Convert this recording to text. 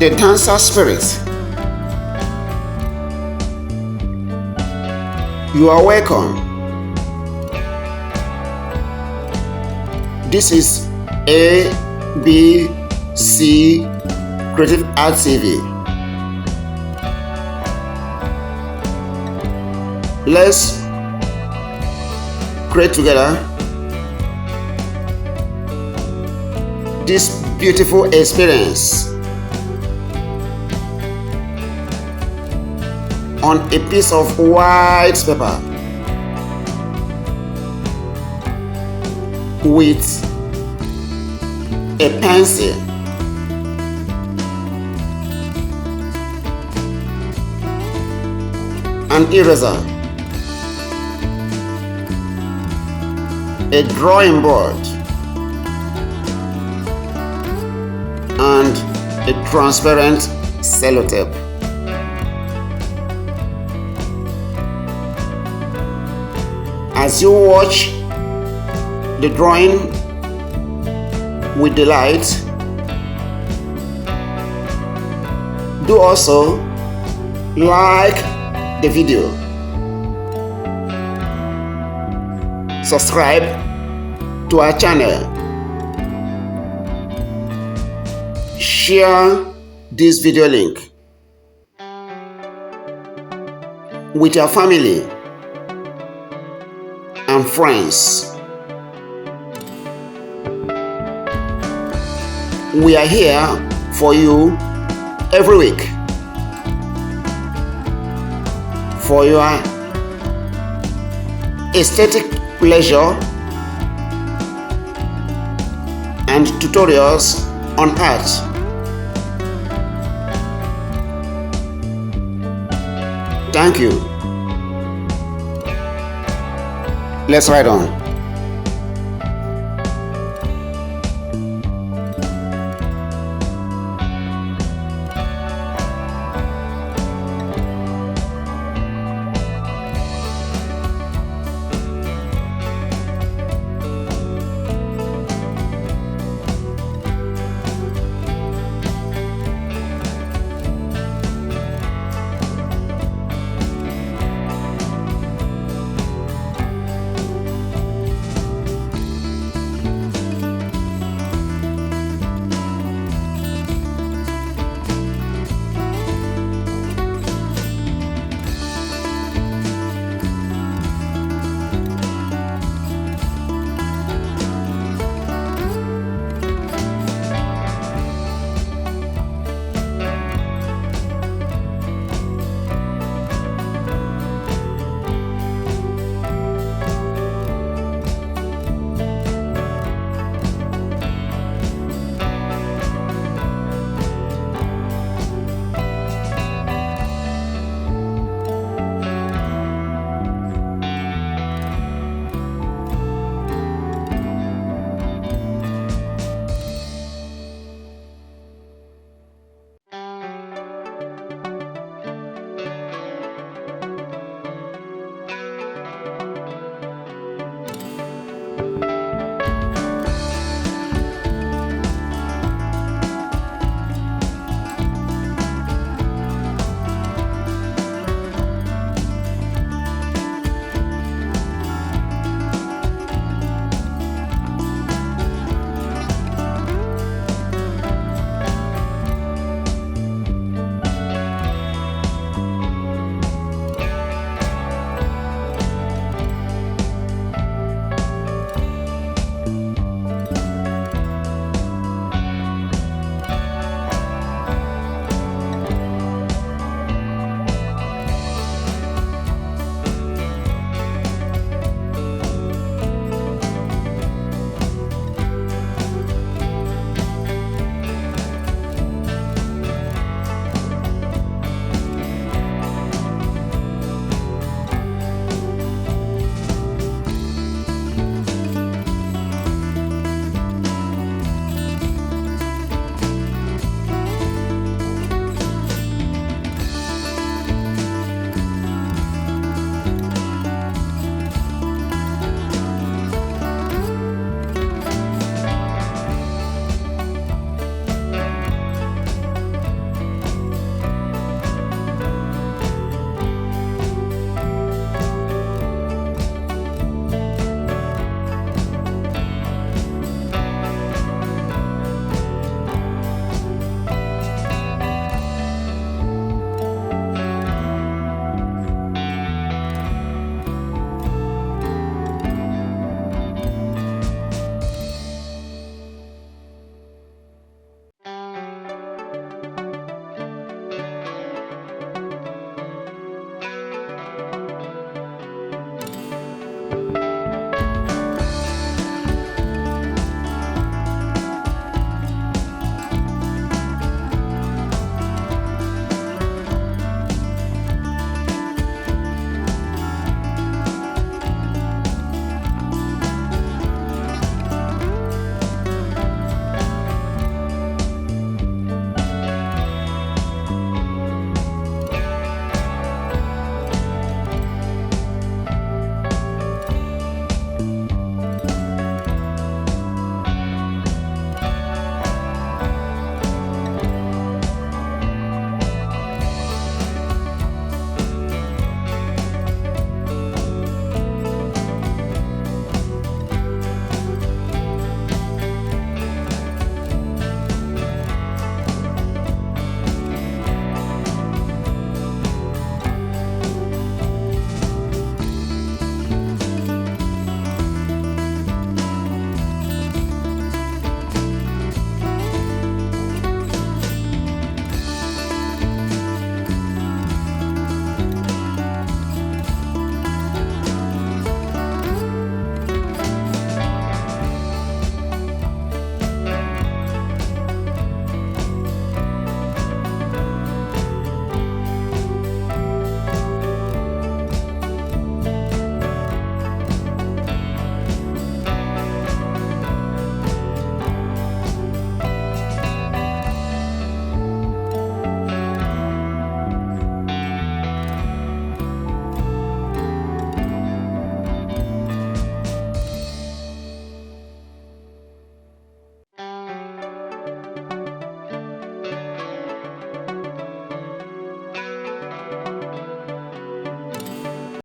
the dancer spirit. You are welcome. This is ABC Creative Art TV. Let's create together this beautiful experience on a piece of white paper with a pencil, an eraser, a drawing board, and a transparent sellotape. As you watch the drawing with delight, do also like the video, subscribe to our channel, share this video link with your family and friends. We are here for you every week for your aesthetic pleasure and tutorials on art. Thank you. Let's ride on.